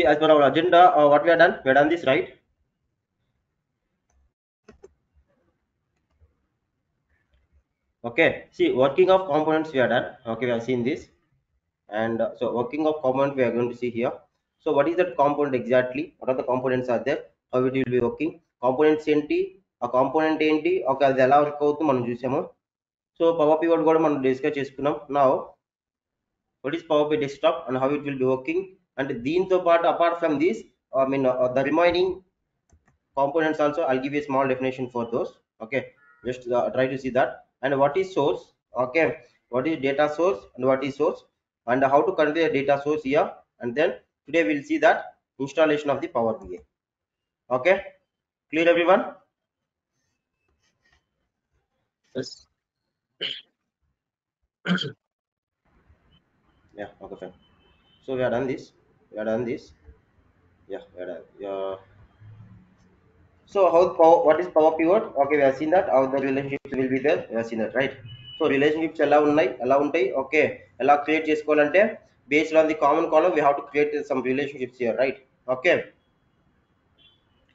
as per our agenda, what we have done? We have done this, right? Okay. See, working of components we have done. Okay, we have seen this, and so working of component we are going to see here. So, what is that component exactly? What are the components are there? How it will be working? Components ఏంటి? ఆ component ఏంటి? Okay, అది ఎలా work అవుతుందో మనం చూసాము. So power pivot కూడా మనం డిస్కస్ చేసుకున్నాం. Now what is Power BI desktop and how it will be working, and దీంతో పాటు apart from this, the remaining components also I'll give you a small definition for those. Okay, just try to see that. And what is source? Okay, what is data source and what is source, and how to convey a data source here. And then today we'll see that installation of the Power BI. Okay, clear everyone? Yes. Yeah, okay, fine. So we have done this, we have done this. Yeah, we have done. So how what is power pivot? Okay, we have seen that. How the relationships will be there. We have seen that, right? So relationships ఎలా ఉన్నాయి, ఎలా ఉంటాయి? Okay, ఎలా create చేసుకోవాలంటే based on the common column we have to create some relationships here, right? Okay,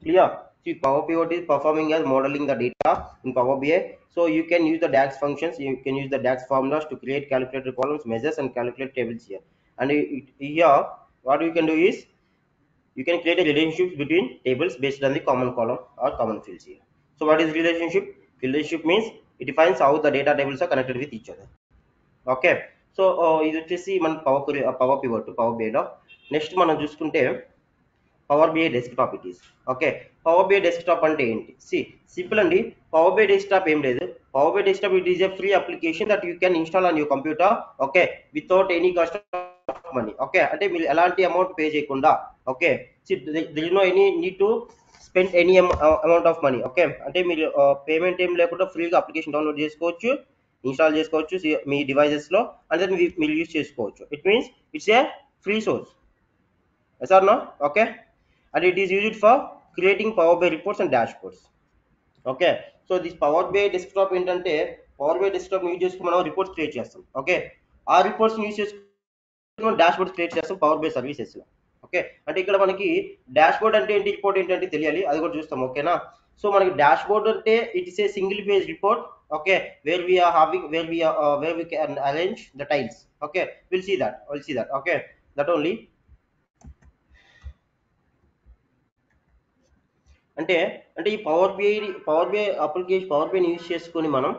clear. See, power pivot is performing as modeling the data in Power BI. So you can use the DAX functions, you can use the DAX formulas to create calculated columns, measures, and calculate tables here. And here what you can do is you can create a relationship between tables based on the common column or common fields here. So what is relationship? Relationship means it defines how the data tables are connected with each other. Okay, so ఇది వచ్చేసి మన power pivot power బిఐలో. Next మనం చూసుకుంటే power BI desktop it is. Okay, power BI desktop అంటే ఏంటి? See simple అండి. Power BI desktop ఏం లేదు. Power BI desktop it is a free application that you can install on your computer. Okay, without any cost money. Okay, అంటే మీరు ఎలాంటి amount pay చేయకుండా. Okay, there is no any need to spend any amount of money. Okay, అంటే మీరు payment ఏం లేకుండా ఫ్రీగా application download చేసుకోవచ్చు, ఇన్స్టాల్ చేసుకోవచ్చు మీ డివైజెస్ లో, అండ్ దెన్ మీరు యూజ్ చేసుకోవచ్చు. It means it's a free source. Yes or no? Okay, and it is used for creating Power BI reports and dashboards. Okay, so this power BI desktop ఏంటంటే power BI desktop use చేసుకుని మనం reports create చేస్తాం. Okay, ఆ reports use చేసుకుని మనం dashboards create చేస్తాం power BI services లో. Okay, అంటే ఇక్కడ మనకి డాష్బోర్డ్ అంటే ఏంటి, రిపోర్ట్ ఏంటంటే తెలియాలి, అది కూడా చూస్తాం. ఓకేనా, సో మనకి డాష్బోర్డ్ అంటే it is a single page report. Okay, where we are having where we can arrange the tiles. Okay, will see that. Okay, that only. అంటే అంటే ఈ పవర్ బిఐ అప్లికేషన్ పవర్ బిఐని యూజ్ చేసుకొని మనం.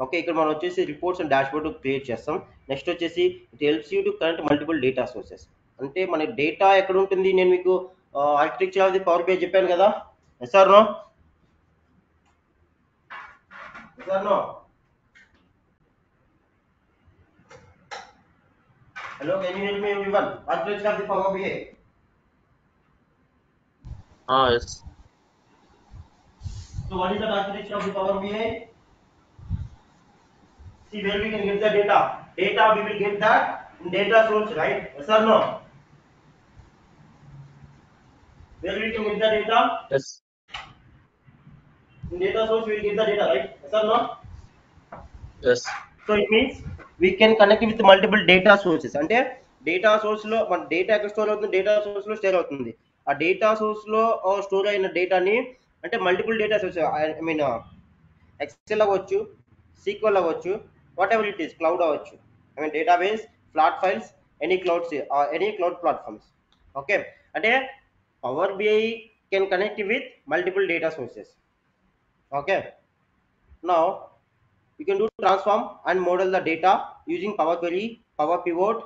Okay, ఇక్కడ మనం వచ్చేసి రిపోర్ట్స్ అండ్ డాష్బోర్డ్ క్రియేట్ చేస్తాం. నెక్స్ట్ వచ్చేసి it helps you to connect multiple data sources. అంటే మన డేటా ఎక్కడ ఉంటుంది, నేను మీకు architecture of the power BI చెప్పాను కదా. Yes or no? Yes or no? Hello, can you help me everyone? Architecture of the power BI. Yes. So what is the architecture of the Power BI? See, where we can get the data. Data we will get that in data source, right? Yes or no? Where we can get the data? Yes. In data source we will get the data, right? Yes or no? Yes. So it means we can connect with multiple data sources. అంటే data source లో మన data ఎక్కడ store అవుతుంది, data source లో store అవుతుంది. ఆ data source లో store అయిన డేటాని, అంటే multiple data source, I mean excel అవ్వచ్చు, సీక్వెల్ అవ్వచ్చు, whatever it is, cloud అవ్వచ్చు, I mean database, flat files, any clouds, any cloud platforms. Okay, అంటే power BI can connect with multiple data sources. Okay, now you can do transform and model the data using Power Query, Power Pivot,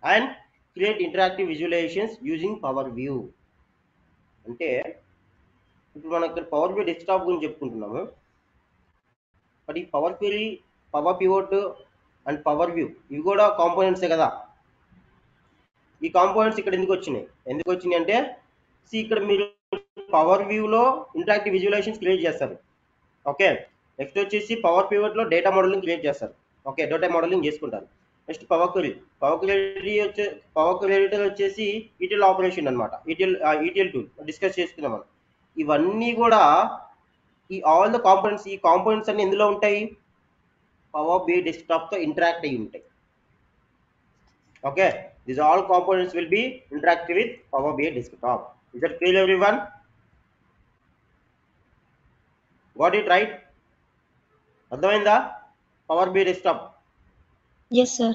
and create interactive visualizations using Power View. అంటే ఇప్పుడు మనం ఇక్కడ power BI desktop గురించి చెప్పుకుంటున్నాము, but ఈ power query, power pivot and power view ఇవి కూడా కాంపోనెంట్సే కదా. ఈ కాంపోనెంట్స్ ఇక్కడ ఎందుకు వచ్చినాయి అంటే, ఇక్కడ మీరు పవర్ వ్యూలో ఇంటరాక్టివ్ విజువలైజేషన్స్ క్రియేట్ చేస్తారు. ఓకే, నెక్స్ట్ వచ్చేసి పవర్ పివట్ లో డేటా మోడలింగ్ క్రియేట్ చేస్తారు. ఓకే, డేటా మోడలింగ్ చేసుకుంటారు. నెక్స్ట్ పవర్ క్వెరీ వచ్చేసి ఈటీఎల్ ఆపరేషన్ అనమాట. ఈటీఎల్ టూల్ డిస్కస్ చేసుకున్నాం మనం. ఇవన్నీ కూడా ఆల్ ద కాంపోనెంట్స్, ఈ కాంపోనెంట్స్ అన్ని ఎందులో ఉంటాయి, పవర్ బిఐ డెస్క్టాప్ తో ఇంటరాక్ట్ అయ్యి ఉంటాయి. Okay, These all components will be interactive with Power BI desktop. Is that clear, everyone? Got it right? అర్థమైందా? Power BI desktop. Yes, sir.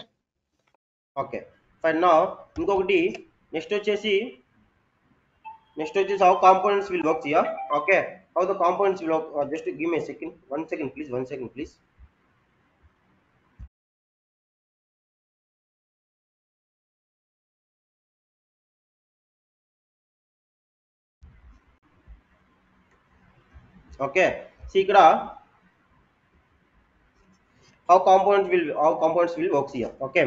Okay fine. Now ఇంకొకటి next వచ్చేసి how components will work here. Okay, how the components will work. Just give me a second, 1 second please, 1 second please. Okay, see ఇక్కడ how components will work here. Okay,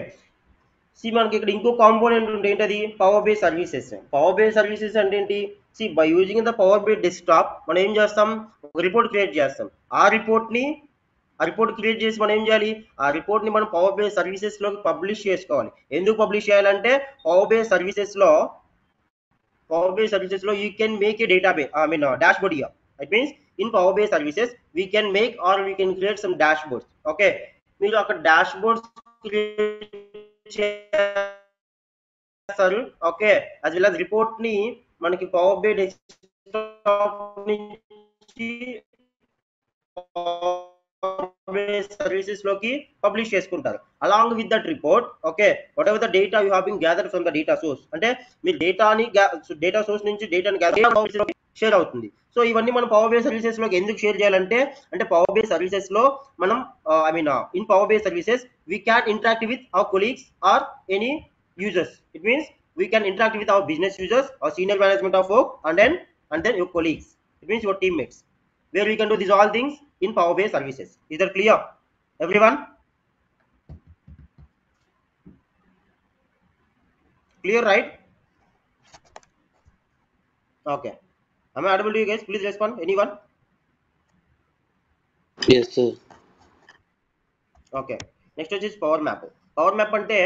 see మనకి ఇక్కడ ఇంకో component ఉంటే ఏంటది power BI services. Power BI services అంటే ఏంటి? See by using the power BI desktop మనం ఏం చేస్తాం, ఒక రిపోర్ట్ క్రియేట్ చేస్తాం. ఆ రిపోర్ట్ క్రియేట్ చేసి మనం ఏం చేయాలి, ఆ రిపోర్ట్ ని మనం పవర్ బై సర్వీసెస్ లోకి పబ్లిష్ చేసుకోవాలి. ఎందుకు పబ్లిష్ చేయాలంటే పవర్ బై సర్వీసెస్ లో you can make a database, I mean dashboard here. It means in Power BI services we can make or we can create some dashboards. Okay, మీరు అక్కడ dashboards create చేస్తారు. Okay, as well as report ని మనకి power BI desktop నుంచి services లోకి publish చేసుకుంటారు. Along with that report. Okay, whatever the data you have been gather from the data source, అంటే మీరు డేటా సోర్స్ నుంచి డేటాని గ్యాదర్ షేర్ అవుతుంది. సో ఇవన్నీ మనం పవర్ బై సర్వీసెస్ లోకి ఎందుకు షేర్ చేయాలంటే, అంటే పవర్ బై సర్వీసెస్ లో మనం I mean in power BI services we can interact with our colleagues or any users. It means we can interact with our business users or senior management of work, and then your colleagues. It means your teammates, where we can do these all things in Power BI services. Is that clear, everyone? Clear, right? Okay, am I audible to you guys? Please respond, anyone? Yes, sir. Okay, next వచ్చేసి power map. Power map అంటే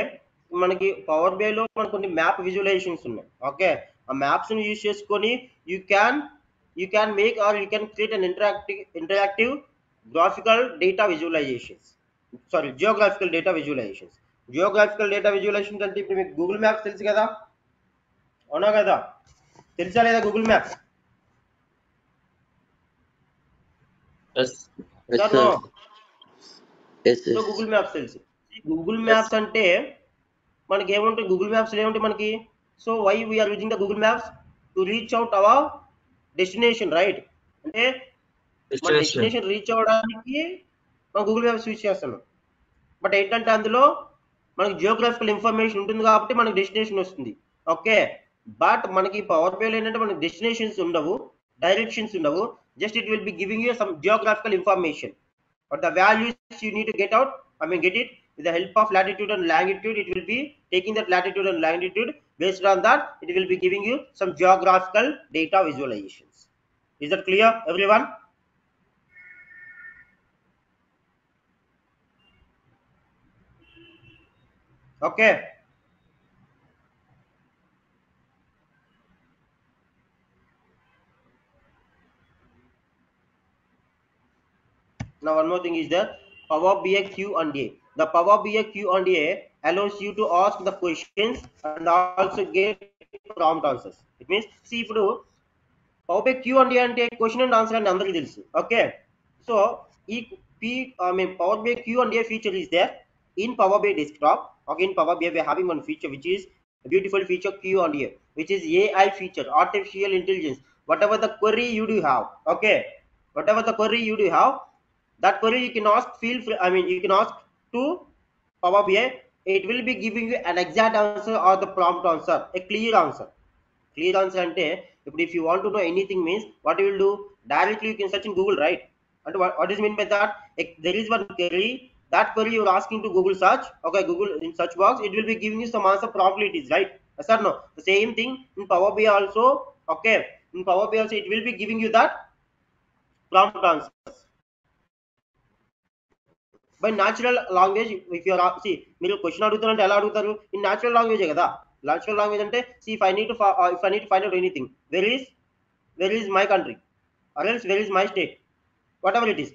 మనకి power BI లో మనకు కొన్ని map visualizations ఉన్నాయి. Okay, ఆ maps ని use చేసుకొని you can make or you can create an interactive graphical data visualizations. Sorry, geographical data visualizations. Geographical data visualizations అంటే ఇప్పుడు మీకు గూగుల్ మ్యాప్స్ తెలుసు కదా, అవునా కదా? తెలుసా లేదా Google maps? Yes. Yes, sir sir. No? Yes, so yes. Google maps తెలుసు. Google Yes. మ్యాప్స్ అంటే మనకి ఏముంటాయి, గూగుల్ మ్యాప్స్ ఏముంటాయి మనకి? So why we are using the Google maps to reach out our destination, right? అంటే మన Destination. డెస్టినేషన్ రీచ్ అవ్వడానికి మనం గూగుల్ మ్యాప్స్ యూజ్ చేస్తున్నాం. బట్ ఏంటంటే అందులో మనకి జియోగ్రఫికల్ ఇన్ఫర్మేషన్ ఉంటుంది కాబట్టి మనకి డెస్టినేషన్ వస్తుంది. ఓకే, బట్ మనకి పవర్ బైలో ఏంటంటే మనకి డెస్టినేషన్స్ ఉండవు, డైరెక్షన్స్ ఉండవు. Just it will be giving you some geographical information. But the values you need to get it with the help of latitude and longitude. It will be taking that latitude and longitude. Based on that, it will be giving you some geographical data visualizations. Is that clear, everyone? Okay. Now one more thing is the Power BI Q&A. The Power BI Q&A allows you to ask the questions and also get prompt answers. It means, see, ఇప్పుడు power BI Q అంటే question and answer అని అందరికీ తెలుసు. Okay, so ఈ power BI Q feature is there in Power BI desktop. Okay, in Power BI we are having one feature which is a beautiful feature Q&A, which is AI feature, artificial intelligence. Whatever the query you do have, okay, whatever the query you do have, that query you can ask, feel free, I mean you can ask to Power BI. It will be giving you an exact answer or the prompt answer, a clear answer. Clear answer అంటే ఇప్పుడు if you want to know anything means what you will do, directly you can search in Google, right? And what is mean by that? There is one query, that query you are asking to Google search. Okay, Google in search box, it will be giving you some answer promptly, it is right? Yes or no? The same thing in Power BI also. Okay, in Power BI also it will be giving you that prompt answers by natural language. If you are see మీరు question అడుగుతారంటే ఎలా అడుగుతారు, in natural లాంగ్వేజే కదా. Natural language అంటే see if I need to find out anything, where is my country, or else where is my state, whatever it is,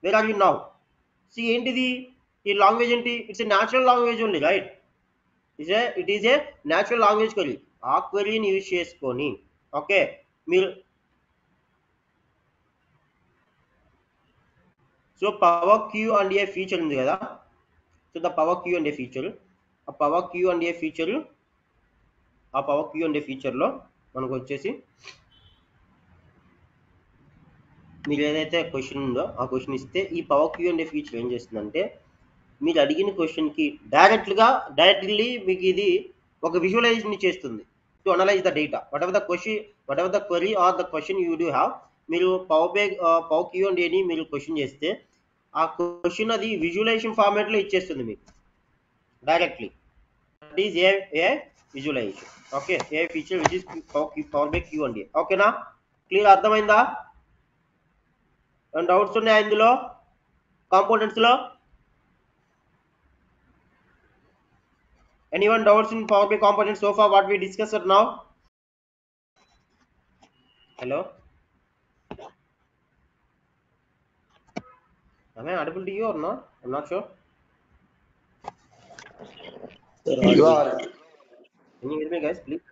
where are you now? See ఏంటిది ఈ language ఏంటి, it's a natural language only, right? It is a natural language query. ఆ క్వరీని use చేసుకొని okay మీరు so power Q and A feature ఉంది కదా. So the power Q and A feature, ఆ power Q and A feature, ఆ power Q and A ఫీచర్లో మనకు వచ్చేసి మీరు ఏదైతే క్వశ్చన్ ఉందో ఆ క్వశ్చన్ ఇస్తే ఈ power Q and A feature ఏం చేస్తుందంటే మీరు అడిగిన క్వశ్చన్కి డైరెక్ట్లీ మీకు ఇది ఒక విజువలైజేషన్ చేస్తుంది to analyze the data whatever the question, whatever the query or the question you do have. మీరు పవర్ క్యూ అండ్ ఏని మీరు క్వశ్చన్ చేస్తే ఆ క్వశ్చన్ అది విజువలైజేషన్ ఫార్మాట్లో ఇచ్చేస్తుంది మీకు directly. That is a visualization. Okay, a feature which is power BI Q and A. ఓకేనా, clear, అర్థమైందా? డౌట్స్ ఉన్నాయా ఇందులో కాంపోనెంట్స్ లో? Anyone doubts in Power BI components so far what we discussed now? Hello? Am I audible to you or not? I'm not sure. Sir, You audible. are. Can you hear me guys, please?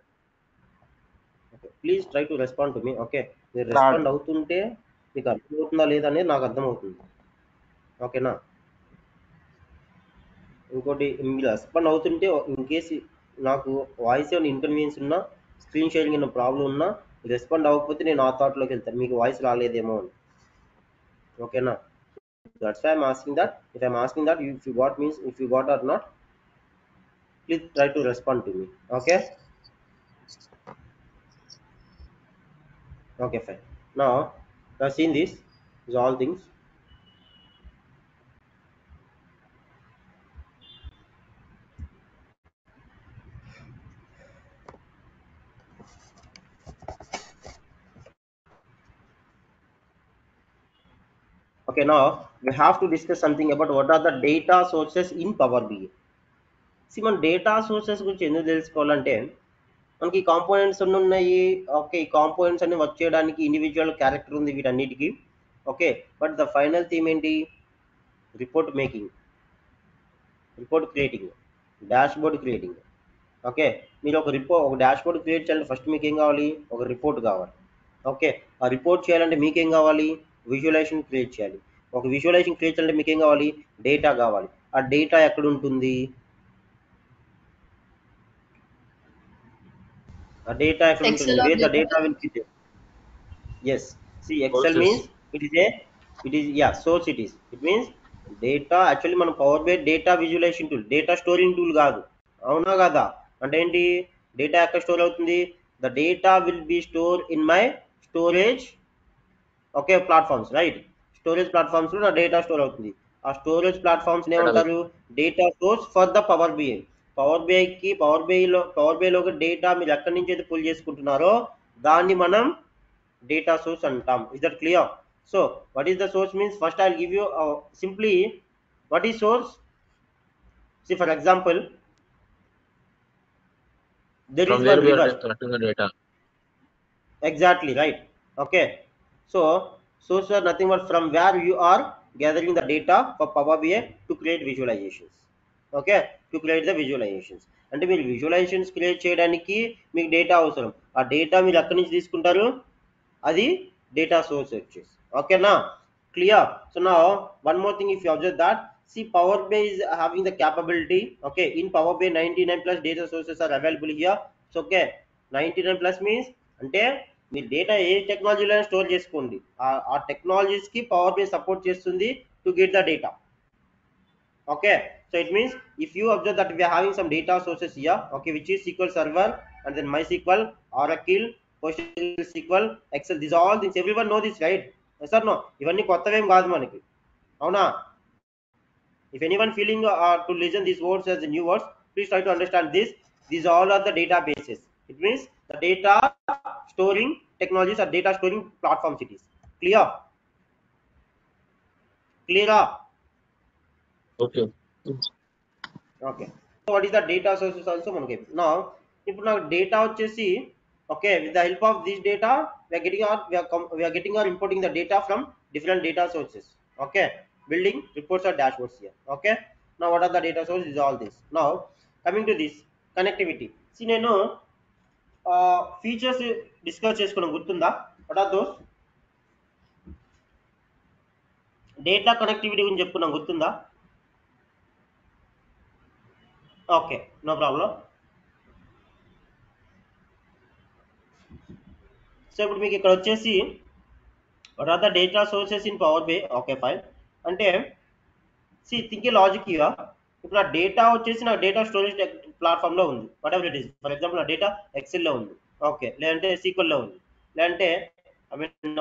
Okay. Please try to respond to me. Okay. మీరు Not. Respond అవుతుంటే మీకు అర్థమవుతుందా లేదా అనేది నాకు అర్థమవుతుంది. ఓకేనా? ఇంకోటి మీరు రెస్పాండ్ అవుతుంటే ఇన్ కేసు నాకు వాయిస్ ఏమైనా ఇన్కన్వీనియన్స్ ఉన్నా, స్క్రీన్ షేరింగ్ ఏమైనా ప్రాబ్లం ఉన్నా రెస్పాండ్ అవ్వకపోతే నేను ఆ థాట్లోకి వెళ్తాను మీకు వాయిస్ రాలేదేమో అని. ఓకేనా? That's why I'm asking that. If I'm asking that, if you got means if you got or not, please try to respond to me. Okay? Okay, fine. Now, I've seen this. These all things. Okay, now we have to discuss something about what are the data sources in Power BI. See, మన data sources గురించి ఎందుకు తెలుసుకోవాలంటే మనకి components అన్ని ఉన్నాయి. Okay, ఈ components అన్ని work చేయడానికి ఇండివిజువల్ క్యారెక్టర్ ఉంది వీటన్నిటికీ. Okay, but the final theme ఏంటి? Report making, report creating, dashboard creating. Okay, మీరు ఒక డాష్ బోర్డ్ క్రియేట్ చేయాలంటే ఫస్ట్ మీకు ఏం కావాలి? ఒక రిపోర్ట్ కావాలి. ఓకే, ఆ రిపోర్ట్ చేయాలంటే మీకేం కావాలి? విజువలైజేషన్ క్రియేట్ చేయాలి. ఒక విజువలైజేషన్ క్రియేట్ చేయాలంటే మీకేం కావాలి? డేటా కావాలి. ఆ డేటా ఎక్కడ ఉంటుంది? ఆ డేటా ఎక్కడ ఉంటుంది? Excel or where the data? Data will be there. Yes, see Excel Sources. means it is yeah source it is. It means data actually మన power BI data visualization tool, data storing tool కాదు. అవునా కదా? అంటే ఏంటి? Data ఎక్కడ store అవుతుంది? The data will be store in my storage. Okay, platforms, right? Storage platforms లో నా డేటా స్టోర్ అవుతుంది. ఆ స్టోరేజ్ ప్లాట్ఫామ్స్ ఏమంటారు? Data source for the power BI. Power బైలోకి డేటా మీరు ఎక్కడి నుంచి అయితే పుల్ చేసుకుంటున్నారో దాన్ని మనం data source అంటాం. Is that clear? So what is the source means? First I'll give you simply what is source. See, for example, there From is where one we are river. collecting the data. Exactly right. Okay, so source are nothing but from where you are gathering the data for Power BI to create visualizations. Okay, to create the visualizations. అంటే మీరు visualisations create చేయడానికి మీకు data అవసరం. ఆ data మీరు ఎక్కడి నుంచి తీసుకుంటారు? అది డేటా సోర్స్ వచ్చేసి. ఓకేనా, clear? So now one more thing, if you observe that, see Power BI is having the capability. Okay, in Power BI 99 plus data sources are available here. So okay, 99 plus means అంటే మీ data ఏ టెక్నాలజీలో store చేసుకోండి, ఆ technologies కి power BI support చేస్తుంది to get the data. Okay, so it means if you observe that we are having some data sources here, okay, which is SQL Server and then MySQL, Oracle, PostgreSQL, Excel. These are all things everyone know this, right? Yes or no? ఇవన్నీ కొత్తవేం కాదు మనకి, అవునా? If anyone feeling to listen these words as the new words, please try to understand this. These all are the databases. It means the data storing technologies or data storing platforms it is. Clear? Clear? Okay. Okay, so what is the data sources also మనకి. నా ఇప్పుడు నాకు data వచ్చేసి okay, with the help of this data we are getting or importing the data from different data sources. Okay, building reports or dashboards here. Okay, now what are the data sources? Is all this. Now coming to this, connectivity. నేను features discuss చేసుకున్నాం, గుర్తుందా? What are those? Data connectivity గురించి చెప్పుకున్నాం, గుర్తుందా? Okay, no problem. So ఇప్పుడు మీకు ఇక్కడ వచ్చేసి what are the data sources in power BI. Okay fine. అంటే థింక్ లాజిక్ ఇయర్. ఇప్పుడు ఆ డేటా వచ్చేసి నా డేటా స్టోరేజ్ ప్లాట్ఫామ్లో ఉంది, whatever it is. For example నా డేటా ఎక్సెల్లో ఉంది, ఓకే, లేదంటే సీక్వెల్లో ఉంది, లేదంటే ఐ మీన్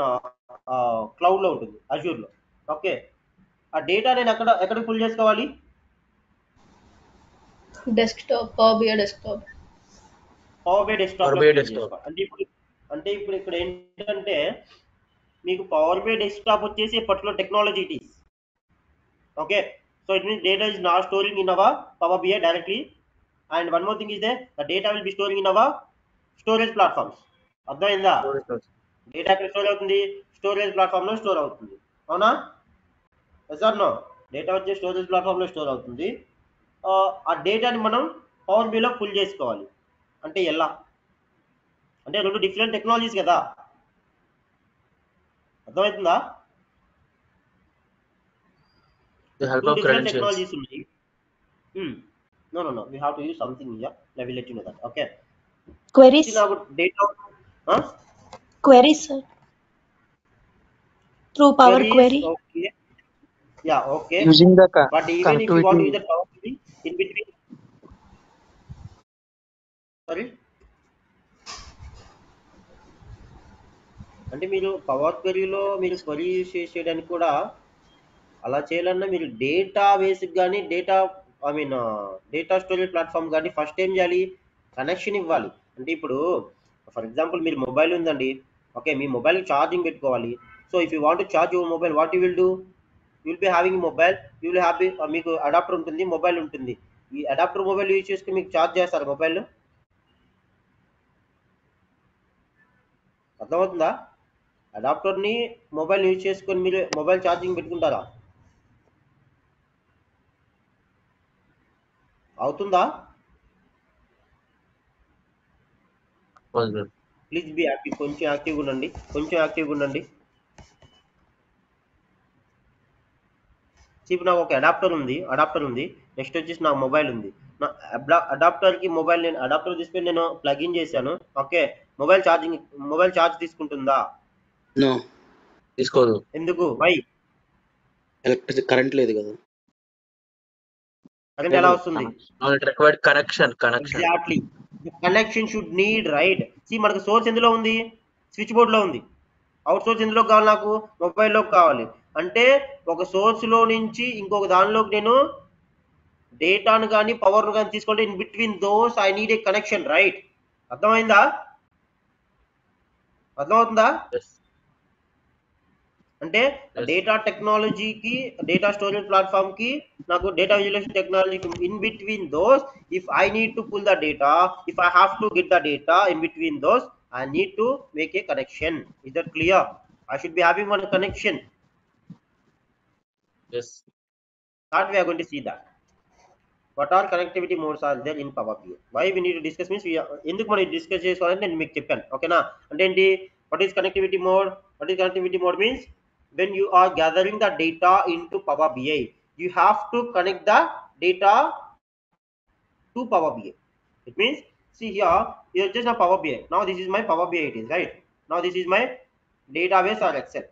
క్లౌడ్లో ఉంటుంది, అజూర్లో. ఓకే, ఆ డేటా నేను ఎక్కడికి పుల్ చేసుకోవాలి? Desktop, Power BI desktop. Power BI desktop లో Power BI క్రియేట్ desktop. చేసుకోవాలి. అంటే ఇప్పుడు ఇక్కడ ఏంటంటే మీకు పవర్ బై డెస్క్టాప్ వచ్చేసి particular technology it is. Okay, so it means data is not storing in our Power BI directly, and one more thing is there, the data will be storing in our storage platforms. అర్థమైందా? Data ఎక్కడ store అవుతుంది? Storage platform లో store అవుతుంది, అవునా? Sir no, data వచ్చే storage platform లో store అవుతుంది. ఆ డేటాని మనం పవర్ బిలో పుల్ చేసుకోవాలి. అంటే ఎలా? అంటే రెండు డిఫరెంట్ టెక్నాలజీస్ కదా, అర్థమవుతుందా? The help two of different credentials. Technologies ఉన్నాయి. No, we have to use something here. I will let you know that. Okay, Queries. now data, Queries, sir. Through Power queries. Query. Okay, yeah, okay, using the but even if you want to use connectivity. the Power Query in between, sorry, అంటే మీరు power క్వెరీలో మీరు query చేయడానికి కూడా అలా చేయాలన్నా మీరు data basic కానీ data storage platform కానీ ఫస్ట్ ఏం చేయాలి? కనెక్షన్ ఇవ్వాలి. అంటే ఇప్పుడు ఫర్ ఎగ్జాంపుల్ మీరు మొబైల్ ఉందండి, ఓకే, మీ మొబైల్ ఛార్జింగ్ పెట్టుకోవాలి. So if you want to charge your mobile, what you will do? You will be having mobile, you will have మీకు అడాప్టర్ ఉంటుంది, మొబైల్ ఉంటుంది. ఈ అడాప్టర్ మొబైల్ యూజ్ చేసుకుని మీకు charge చేస్తారు మొబైల్, అర్థమవుతుందా? అడాప్టర్ని మొబైల్ యూజ్ చేసుకొని మీరు మొబైల్ ఛార్జింగ్ పెట్టుకుంటారా? అవుతుందా? ప్లీజ్ బి యాక్టివ్, కొంచెం యాక్టివ్గా ఉండండి, కొంచెం యాక్టివ్గా ఉండండి. ఇప్పుడు నాకు ఒక అడాప్టర్ ఉంది, నెక్స్ట్ వచ్చేసి నాకు మొబైల్ ఉంది. నా అడాప్టర్కి మొబైల్, నేను అడాప్టర్ తీసుకొని నేను ప్లగ్ ఇన్ చేశాను, ఓకే, మొబైల్ ఛార్జ్ తీసుకుంటుందా? No, తీసుకోదు. ఎందుకు? వై? ఎలక్ట్రిసిటీ కరెంట్ లేదు కదా. కరెంట్ ఎలా వస్తుంది? It required connection. Exactly, connection should need, right. మనకు సోర్స్ ఎందులో ఉంది? స్విచ్ బోర్డ్ లో ఉంది. అవుట్ సోర్స్ ఎందులో కావాలి? నాకు మొబైల్లో కావాలి. అంటే ఒక సోర్స్ లో నుంచి ఇంకొక దానిలోకి నేను డేటాను కానీ పవర్ను కానీ తీసుకుంటే in between those I need a connection, right? అర్థమైందా? అర్థమవుతుందా? Yes. అంటే డేటా టెక్నాలజీకి, డేటా స్టోరేజ్ ప్లాట్ఫామ్ కి, నాకు డేటా విజువలైజేషన్ టెక్నాలజీకి in between those, if I need to pull the data, if I have to get the data in between those, I need to make a connection. Is that clear? I should be having one connection. Yes. That we are going to see that. What are connectivity modes are there in Power BI? Why we need to discuss means ఎందుకు మనం discuss చేసుకోవాలని నేను మీకు చెప్పాను, ఓకేనా? అంటే ఏంటి? What is connectivity mode? What is connectivity mode means when you are gathering the data into Power BI, you have to connect the data to Power BI. It means, see here just a Power BI. Now this is my Power BI, it is right. Now this is my database or Excel.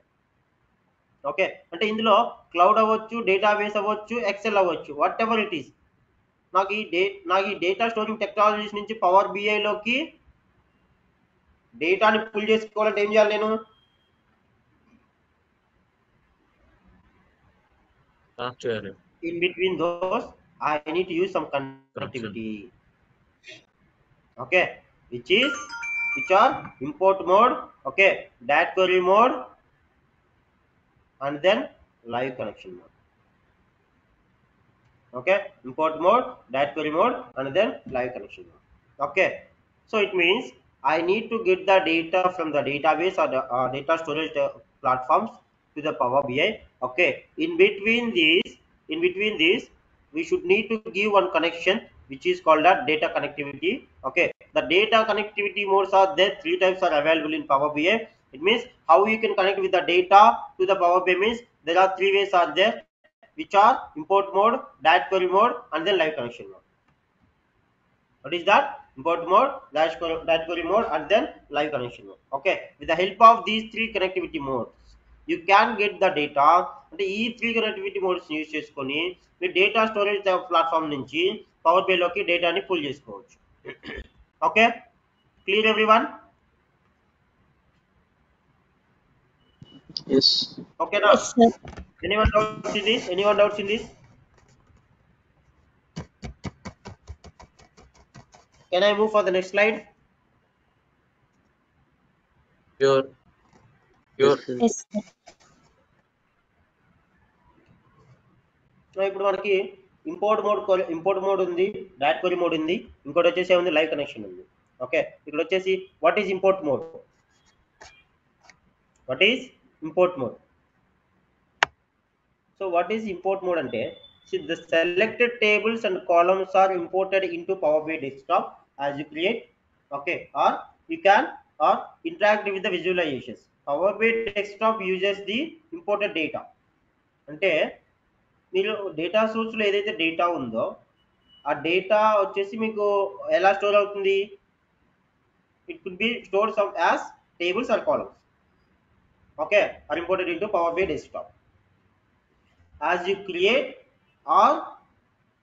Okay, అంటే ఇందులో cloud అవ్వచ్చు, database అవ్వచ్చు, XL అవ్వచ్చు, whatever it is. నాకు ఈ data storing technologies నుంచి power బిఐలోకి డేటాని pull చేసుకోవాలంటే ఏం చేయాలి? నేను in between those I need to use some connectivity, okay, which are import mode, okay, dat query mode, and then live connection mode. Okay, import mode, dat query mode, and then live connection mode. Okay, so it means I need to get the data from the database or the data storage platforms to the Power BI. Okay, in between this we should need to give one connection. which is called as data connectivity. Okay, the data connectivity modes are there. 3 types are available in Power BI. It means how you can connect with the data to the Power BI means there are 3 ways are there, which are import mode, direct query mode, and then live connection mode. What is that? Import mode, direct query mode, and then live connection mode. Okay, with the help of these 3 connectivity modes, you can get the data. అంటే ఈ 3 connectivity modes use చేసుకొని మీ data storage platform నుంచి power by లోకి డేటాని pull చేసుకోవచ్చు. Okay, clear everyone? Yes. ఓకేనా? Yes, sir. Anyone doubts in this? Anyone doubts in this? Can I move for the next slide? Pure. Yes, sir. Yes, sir. ఇప్పుడు మనకి import mode ఉంది, direct query mode ఉంది, ఇంకోటి వచ్చేసి ఏముంది, live connection ఉంది. Okay, ఇక్కడ వచ్చేసి what is import mode? What is import mode? So what is import mode అంటే the selected tables and columns are imported into Power BI desktop as you create. Okay, or you can or interact with the visualizations. Power BI desktop uses the imported data. అంటే మీరు data సోర్స్లో ఏదైతే data ఉందో ఆ data వచ్చేసి మీకు ఎలా store అవుతుంది? It could be store some as tables or columns. Okay, or imported into power BI desktop. As you create or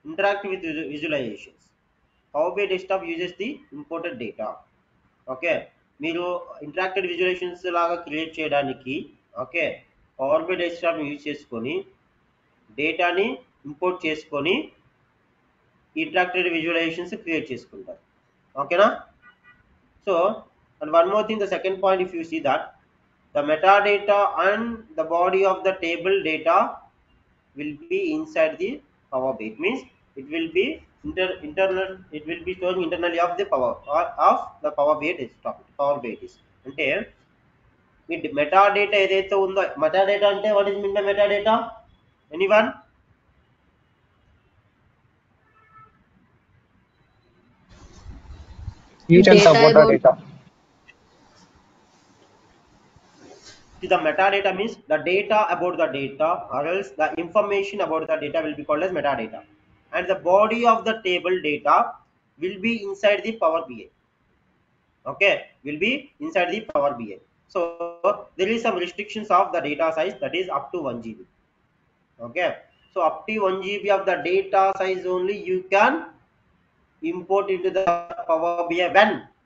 interact with visualizations, Power BI desktop uses the imported data. Okay, మీరు interacted visualizations లాగా క్రియేట్ చేయడానికి okay power BI desktop use చేసుకొని డేటాని import చేసుకొని interacted visualizations create చేసుకుంటారు. ఓకేనా? So and one more thing, the second point, if you see that the metadata and the body of the table data will be inside the Power BI. It means it will be internal. It will be storing internally of the Power BI desktop. Power BI is అంటే మీ metadata ఏదైతే ఉందో, metadata అంటే what is mean by metadata? Anyone? Details about the data. The metadata means the data about the data, or else the information about the data will be called as metadata, and the body of the table data will be inside the Power BI. Okay, will be inside the Power BI. So there is some restrictions of the data size, that is up to 1 GB. Okay, so up to 1 GB of the data size only you can import into the Power BI.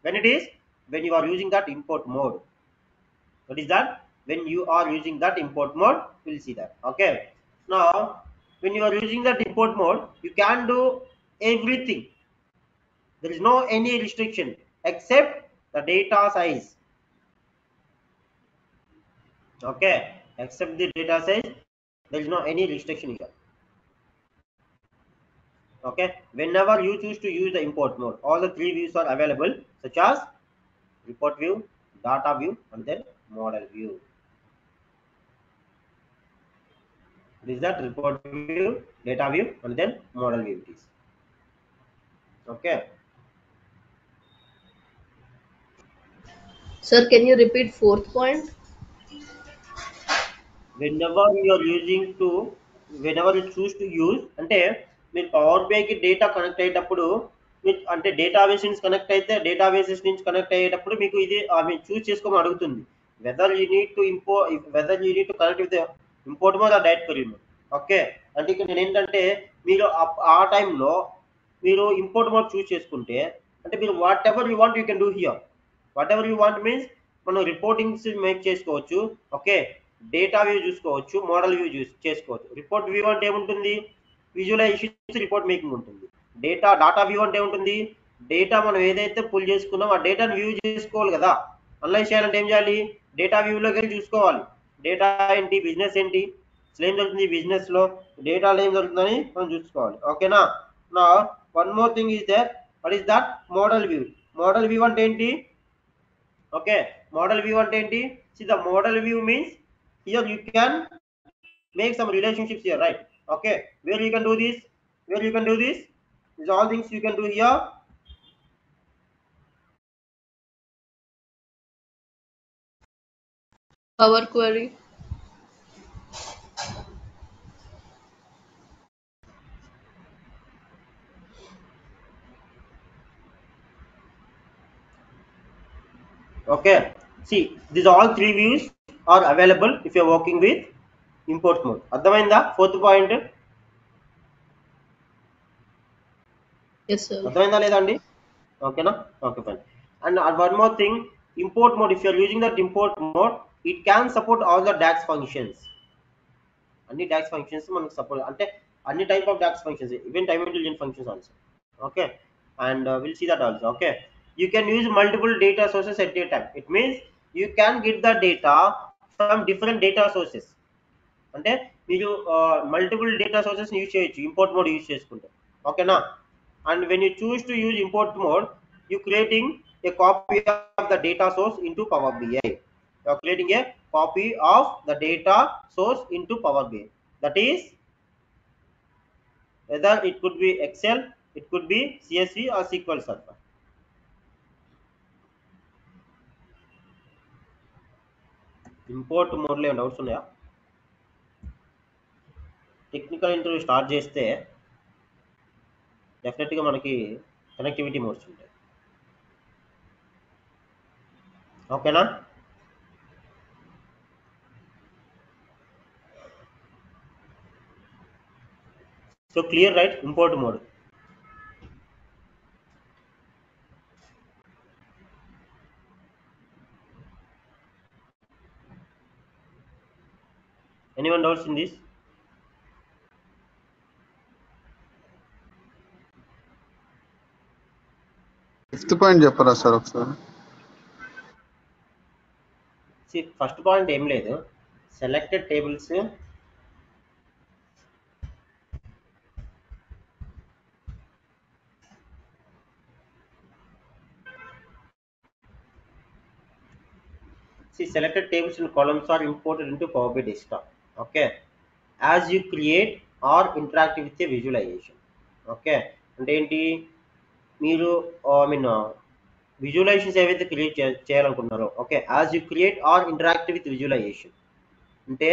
When it is, when you are using that import mode. What is that? When you are using that import mode, we'll see that. Okay, now when you are using that import mode, you can do everything. There is no any restriction except the data size. Okay, except the data size, there is no any restriction here. Okay, whenever you choose to use the import mode, all the 3 views are available, such as report view, data view, and then model view. Is that report view, data view, and then model view it is. Okay, Sir, can you repeat fourth point? whenever you choose to use, అంటే మీరు power BIకి data connect అయ్యేటప్పుడు అంటే database connect అయితే databases నుంచి connect అయ్యేటప్పుడు మీకు ఇది మీరు చూస్ చేసుకోమని అడుగుతుంది, whether you need to connect with import mode or direct query mode. Okay, అంటే ఇక్కడ నేను ఏంటంటే మీరు ఆ టైంలో మీరు ఇంపోర్ట్ మోడ్ చూస్ చేసుకుంటే అంటే మీరు what ever you want you can do here. What ever you want means మనం రిపోర్టింగ్స్ మేక్ చేసుకోవచ్చు. ఓకే, డేటా వ్యూ చూసుకోవచ్చు, మోడల్ వ్యూ చేసుకోవచ్చు. రిపోర్ట్ వ్యూ అంటే ఏముంటుంది, విజువలైజేషన్స్ రిపోర్ట్ మేకింగ్ ఉంటుంది. డాటా వ్యూ అంటే ఉంటుంది, డేటా మనం ఏదైతే పుల్ చేసుకున్నాం ఆ డేటాను వ్యూ చేసుకోవాలి కదా. అనలైజ్ చేయాలంటే ఏం చేయాలి, డేటా వ్యూలోకి వెళ్ళి చూసుకోవాలి. డేటా ఏంటి, బిజినెస్ ఏంటి, అసలు ఏం జరుగుతుంది బిజినెస్లో, డేటాలో ఏం జరుగుతుందని మనం చూసుకోవాలి. ఓకేనా? నా one more thing is there, what is that? Model view. Model view అంటే ఏంటి? ఓకే, మోడల్ వ్యూ అంటే ఏంటి? See, the model view means here you can make some relationships here, right? Okay, where you can do this? These all things you can do here. Power Query. Okay. See, these all three views are available if you're working with import mode. అర్థమైందా fourth point? Yes, sir. అర్థమైందా లేదా అండి? ఓకేనా? Okay fine. And one more thing, import mode, if you're using that import mode, it can support all the DAX functions. అన్ని DAX functions మనకు support, అంటే అన్ని type of DAX functions, even time intelligent functions also. Okay, and will see that also. Okay, you can use multiple data sources at a time. It means you can get the data from different data sources. అంటే మీరు multiple data sources use చేయొచ్చు import mode use చేసుకుంటే. ఓకేనా? And when you choose to use import mode, you creating a copy of the data source into power BI. You are creating a copy of the data source into Power BI. That is, whether it could be Excel, it could be CSV or SQL Server. Import మోడ్లో ఏమైనా doubts ఉన్నాయా? Technical interview start చేస్తే డెఫినెట్గా మనకి connectivity modes ఉంటాయి. ఓకేనా? So clear, right? Import mode. Anyone doubts in this? Fifth point చెప్పరా sir ఒకసారి? ఫస్ట్ పాయింట్ ఏం లేదు, selected tables selected tables and columns are imported into Power BI desktop. Okay, as you create or interact with a visualization. Okay, అంటే ఏంటి, మీరు I mean visualizations ఏవైతే create చేయాలనుకుంటున్నారో, okay, as you create or interact with visualization, అంటే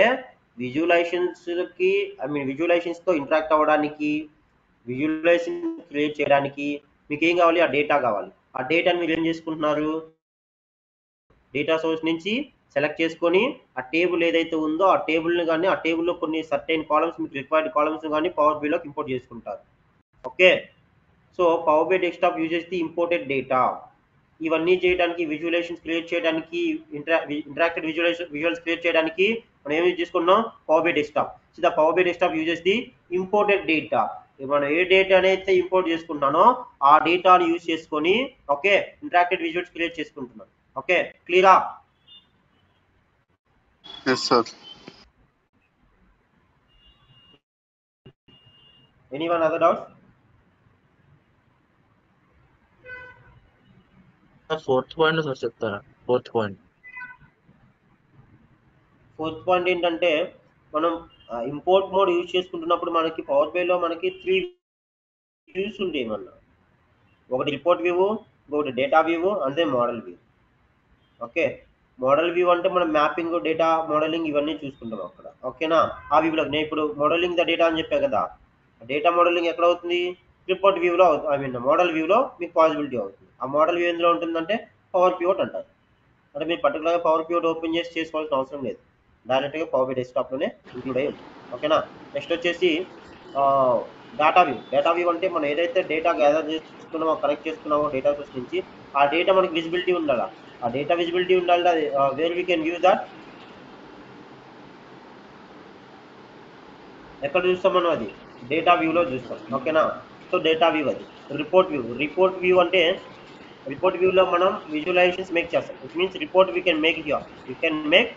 విజువలైజేషన్స్కి I mean విజువలైజేషన్స్తో interact అవ్వడానికి, visualization create చేయడానికి మీకు ఏం కావాలి? ఆ డేటా కావాలి. ఆ డేటాని మీరు ఏం చేసుకుంటున్నారు? డేటా సోర్స్ నుంచి సెలెక్ట్ చేసుకొని ఆ టేబుల్ ఏదైతే ఉందో ఆ టేబుల్ని కానీ, ఆ టేబుల్లో కొన్ని సర్టైన్ కాలమ్స్, మీకు రిక్వైర్డ్ కాలమ్స్ కానీ పవర్ బిలోకి ఇంపోర్ట్ చేసుకుంటారు. Okay, so power BI desktop uses the imported data. ఇవన్నీ చేయడానికి, విజువలైజేషన్స్ క్రియేట్ చేయడానికి, ఇంటరాక్టెడ్ విజువల్స్ క్రియేట్ చేయడానికి మనం ఏమి యూజ్ చేసుకున్నాం? Power BI desktop. So the power BI desktop uses the imported data. మనం ఏ డేటా అయితే ఇంపోర్ట్ చేసుకుంటున్నానో ఆ డేటాని యూజ్ చేసుకొని, ఓకే, ఇంటరాక్టెడ్ విజువల్స్ క్రియేట్ చేసుకుంటున్నాం. ఓకే, క్లియరా? Yes sir. Anyone other doubts? Fourth point sir చెప్తారా? ఫోర్త్ పాయింట్ ఏంటంటే, మనం ఇంపోర్ట్ మోడ్ యూజ్ చేసుకుంటున్నప్పుడు మనకి పవర్ బైలో మనకి 3 వ్యూస్ ఉంటాయి. ఒకటి రిపోర్ట్ వ్యూ, ఇంకొకటి డేటా వ్యూ, అంతే model view. Okay, model view అంటే మనం మ్యాపింగ్, డేటా మోడలింగ్ ఇవన్నీ చూసుకుంటాం అక్కడ. ఓకేనా? ఆ వ్యూలో నేను ఇప్పుడు మోడలింగ్ ద డేటా అని చెప్పా కదా, డేటా మోడలింగ్ ఎక్కడ అవుతుంది? రిపోర్ట్ వ్యూలో, ఐ మీన్ మోడల్ వ్యూలో మీకు పాసిబిలిటీ అవుతుంది. ఆ మోడల్ వ్యూ ఎందులో ఉంటుందంటే పవర్ పివోట్ అంటారు. అంటే మీరు పర్టికులర్గా పవర్ పివోట్ ఓపెన్ చేసి చేసుకోవాల్సిన అవసరం లేదు, డైరెక్ట్గా పవర్ బై డెస్క్టాప్లోనే ఇంక్లూడ్ అయ్యి ఉంటుంది. ఓకేనా? నెక్స్ట్ వచ్చేసి డేటా వ్యూ. డేటా వ్యూ అంటే మనం ఏదైతే డేటా గ్యాదర్ చేసుకున్నామో, కలెక్ట్ చేసుకున్నామో డేటా సోర్స్ నుంచి, ఆ డేటా మనకి విజిబిలిటీ ఉండాలి. ఆ డేటా విజిబిలిటీ ఉండాలి. అది where we can view that, ఎక్కడ చూస్తాం మనం? అది డేటా వ్యూలో చూస్తాం. ఓకేనా? So data view. అది రిపోర్ట్ వ్యూ అంటే రిపోర్ట్ వ్యూలో మనం విజువలైజేషన్స్ మేక్ చేస్తాం. It means report we can make here, you can make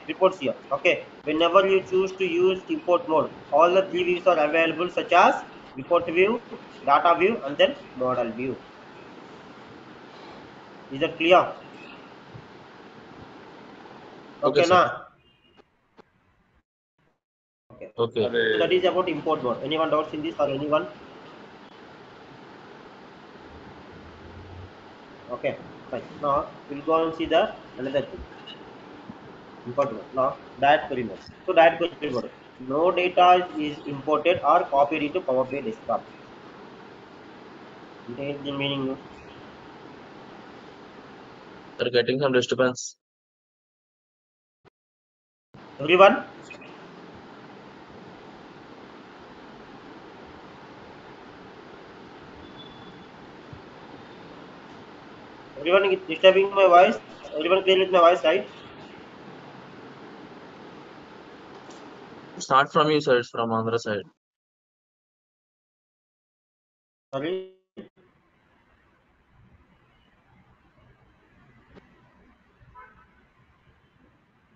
reports here. Okay, whenever you choose to use import mode, all the 3 views are available, such as report view, data view, and then model view. Is that clear? Okay, na? Okay. Okay. So that is about import mode. Anyone doubts in this or anyone? Okay, fine. Now we'll go and see the another thing. Important one. Now diet query mode. So diet query mode. No data is imported or copied into Power BI desktop. Contains the meaning. They're getting some disturbance. Everyone, everyone is disturbing my voice. Everyone clear with my voice, right? It's not from you side, it's from Andhra side. Sorry.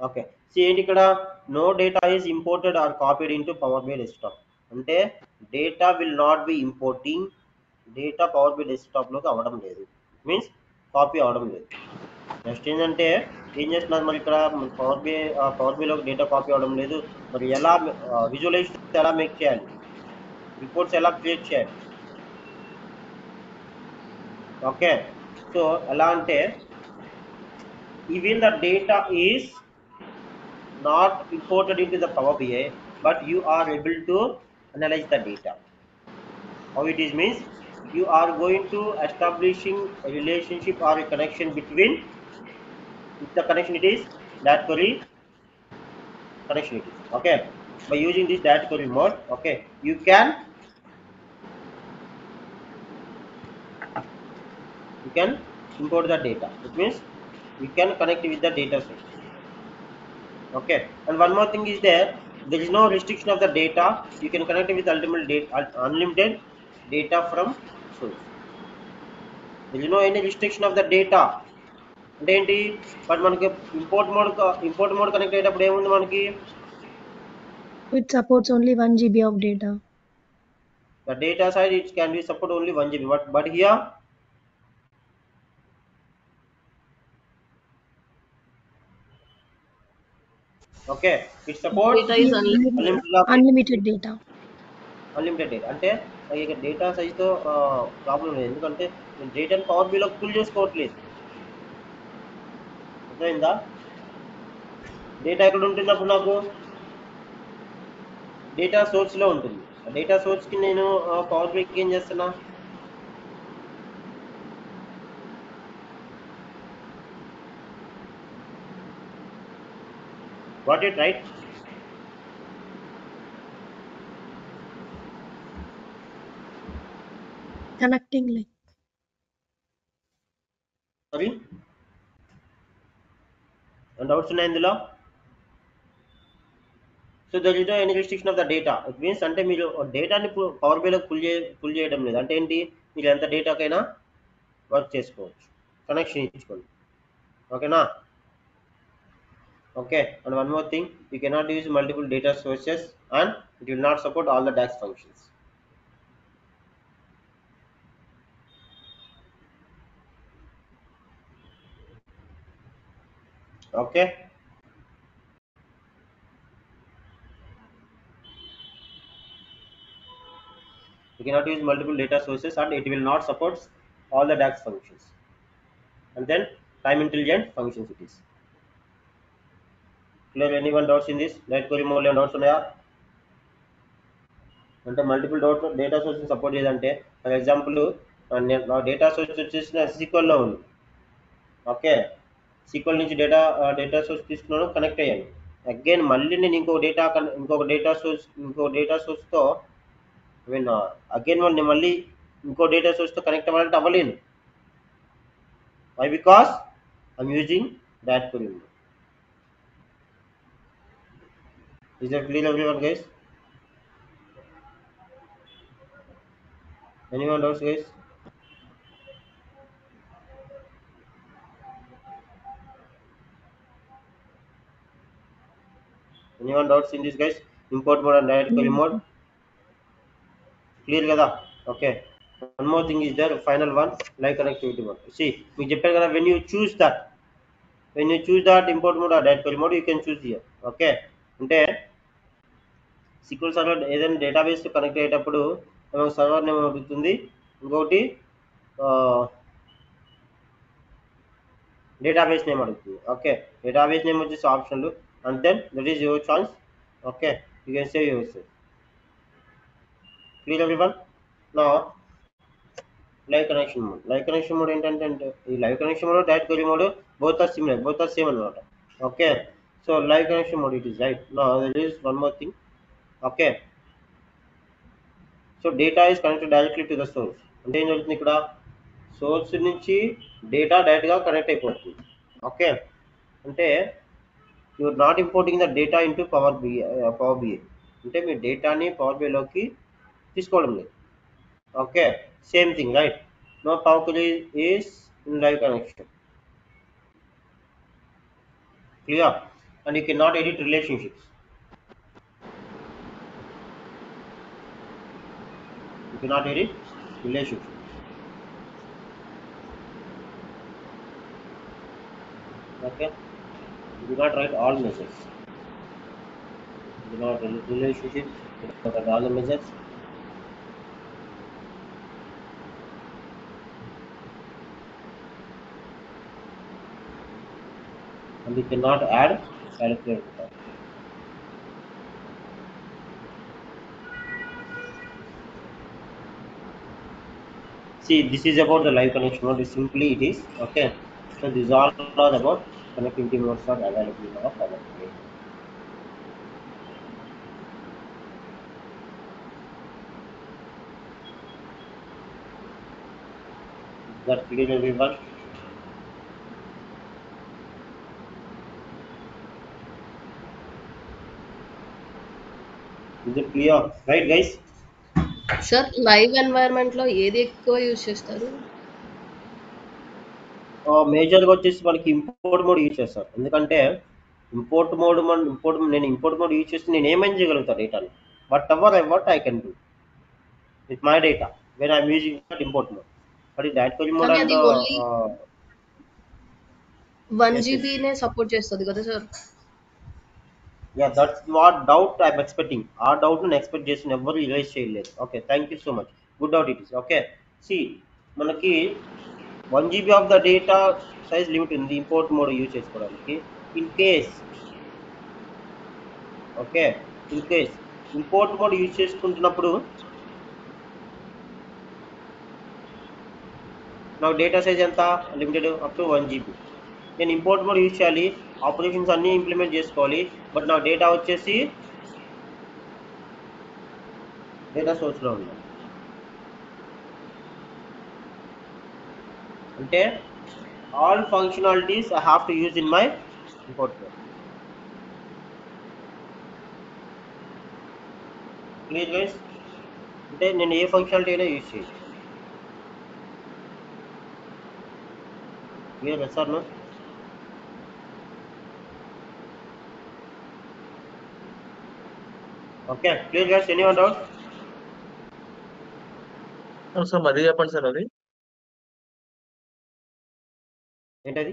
Okay see ఏంటి ఇక్కడ no data is imported or copied into power BI desktop అంటే data will not be importing data power BI డెస్క్టాప్లోకి అవ్వడం లేదు means copy అవ్వడం లేదు next ఏంటంటే ఏం చేస్తున్నారు మరి ఇక్కడ పవర్ బైలోకి డేటా కాపీ అవ్వడం లేదు మరి ఎలా విజువలైజేషన్ ఎలా మేక్ చేయాలి రిపోర్ట్స్ ఎలా క్రియేట్ చేయాలి ఓకే సో ఎలా అంటే even the data is not imported into the Power BI, but you are able to analyze the data. How it is means you are going to establishing a relationship or a connection between, if the connection it is that query connection it is. Okay, by using this that query mode, okay, you can import the data. It means you can connect with the data source. Okay, and one more thing is there is no restriction of the data. You can connect with unlimited data from source. There is no any restriction of the data. అంటే ఏంటి but మనకి import mode connect అయ్యేటప్పుడు ఏముంది మనకి It supports only 1 GB of data. the data side it can be support only 1 GB but here okay it supports Data is Unlimited data. Unlimited data అంటే ఇక data సైజ్తో problem లేదు ఎందుకంటే నేను డేటాని power బిలోకి pull చేసుకోవట్లేదు అర్థమైందా డేటా ఎక్కడ ఉంటుంది అప్పుడు నాకు డేటా సోర్స్లో ఉంటుంది ఆ డేటా సోర్స్కి నేను పవర్ బికి ఏం చేస్తున్నా what it right Connecting link. Sorry doubts ఉన్నాయి ఇందులో so there is no any restriction of the data it means అంటే మీరు డేటాని పవర్ బిలోకి పుల్ చేయడం లేదు అంటే ఏంటి మీరు ఎంత డేటాకైనా వర్క్ చేసుకోవచ్చు కనెక్షన్ ఇచ్చుకోండి ఓకేనా okay and one more thing you cannot use multiple data sources and it will not support all the DAX functions. Okay, you cannot use multiple data sources and it will not support all the DAX functions. And then time intelligent functions it is. Clear? Anyone doubts in this? Light query mode lo doubts unnaya? అంటే multiple data source support చేయదంటే for example నా data source వచ్చేసి SQL లో ఉంది okay SQL నుంచి data source తీసుకున్నాను connect అయ్యాను again మళ్ళీ నేను ఇంకొక డేటా సోర్స్తో ఐ మీన్ అగైన్ నేను మళ్ళీ ఇంకో డేటా సోర్స్తో కనెక్ట్ అవ్వాలంటే అవ్వలేను why because I'm using that query mode. Is that clear everyone guys? Anyone else guys? Anyone doubts in this guys? Import mode and direct query mode. Clear kada? Okay. One more thing is there, final one, live connectivity mode. See, we చెప్పాను కదా when you choose that import mode or direct query mode you can choose here. Okay. అంటే SQL server ఏదైనా database connect అయ్యేటప్పుడు server name అడుగుతుంది ఇంకొకటి database name అడుగుతుంది. Okay, database name వచ్చేసి ఆప్షన్లు, and then that is your choice. Okay, you can save yourself. Clear everyone. నా live connection mode. Live connection mode ఏంటంటే ఈ live connection mode direct query mode both are similar, both are same అనమాట. Okay, so live connection mode it is right. Another is one more thing. Okay, so data is connected directly to the source. అంటే ఏం జరుగుతుంది ఇక్కడ, source నుంచి data డైరెక్ట్గా connect అయిపోతుంది. Okay, అంటే you're not importing the data into power BI. అంటే మీ డేటాని పవర్ బిఐలోకి తీసుకోవడం లేదు. Okay, same thing right. No power query is in live connection. Clear. And you can not edit relationships. You cannot edit relationships. Okay, you do not write all messages. You do not edit relationships. You do not write all the messages. And you cannot add calculator. See, this is about the live connection mode. Simply it is. Okay, so this is all about connectivity modes are available in our Power BI. Is that clear everyone? Is it clear? Right guys? Sir live environment లో ఏది ఎక్కువ use చేస్తారు? మేజర్గా వచ్చేసి మనకి import mode use చేస్తాను. ఎందుకంటే import mode use చేస్తే నేను ఏమైనా చేయగలుగుతాను డేటాని. What I can do with my data when I'm using that import mode. But ఈ డైరెక్ట్ క్వరీ మోడ్ కానీ అండ్ అది ఓన్లీ 1 జీబీనే సపోర్ట్ చేస్తుంది కదా sir? Yeah, that's what doubt I'm expecting. ఆ డౌట్ నేను ఎక్స్పెక్ట్ చేసిన ఎవ్వరు రిలైజ్ చేయలేదు. Okay, thank you so much. Good doubt it is. Okay, see మనకి 1 GB of the data size limit ఉంది ఇంపోర్ట్ మోడ్ యూజ్ చేసుకోవడానికి. In case import mode use చేసుకుంటున్నప్పుడు నాకు డేటా సైజ్ ఎంత లిమిటెడ్, అప్ టు 1 GB. నేను import mode use చేయాలి, operations అన్నీ implement చేసుకోవాలి, బట్ నా డేటా వచ్చేసి డేటా సోర్స్లో ఉంది. అంటే all functionalities I have to use in my import mode. Clear guys? అంటే నేను ఏ ఫంక్షనాలిటీ అయినా యూజ్ చేయొచ్చు. Clear sir? No? Okay, clear guys? Anyone doubt? Sir మళ్ళీ చెప్పండి సార్ అది. ఏంటది?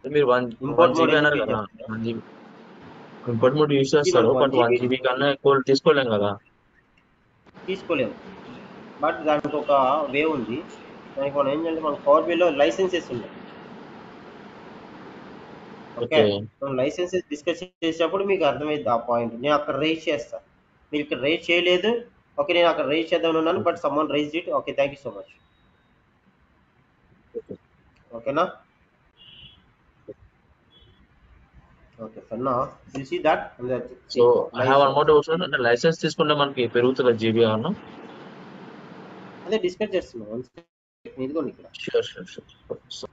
మీరు 1 ఇంపోర్ట్ మోడ్ జీబీ అన్నారు కదా, 1 జీబీ ఇంపోర్ట్ మోడ్ యూజ్ చేస్తారు, బట్ 1 జీబీ కన్నా ఎక్కువ తీసుకోలేం కదా. తీసుకోలేము, బట్ దానికి ఒక వే ఉంది. దానికి మనం ఏంటంటే మన పవర్ బిలో లైసెన్సెస్ ఉన్నాయి. ఓకే, మనం లైసెన్సెస్ డిస్కస్ చేసేటప్పుడు మీకు అర్థమైంది ఆ పాయింట్. నేను అక్కడ రైజ్ చేస్తాను, మీరు ఇక్కడ రైజ్ చేయలేదు. ఓకే, నేను అక్కడ రైజ్ చేద్దామని ఉన్నాను, but someone raise it. Okay, thank you so much. ఓకేనా? Okay, for now you see that. So I have one more question. అంటే లైసెన్స్ తీసుకుంటే మనకి పెరుగుతుందా జీబీ అన్న? అదే డిస్కస్ చేస్తున్నాం. ఇదిగోండి ఇక్కడ. షూర్.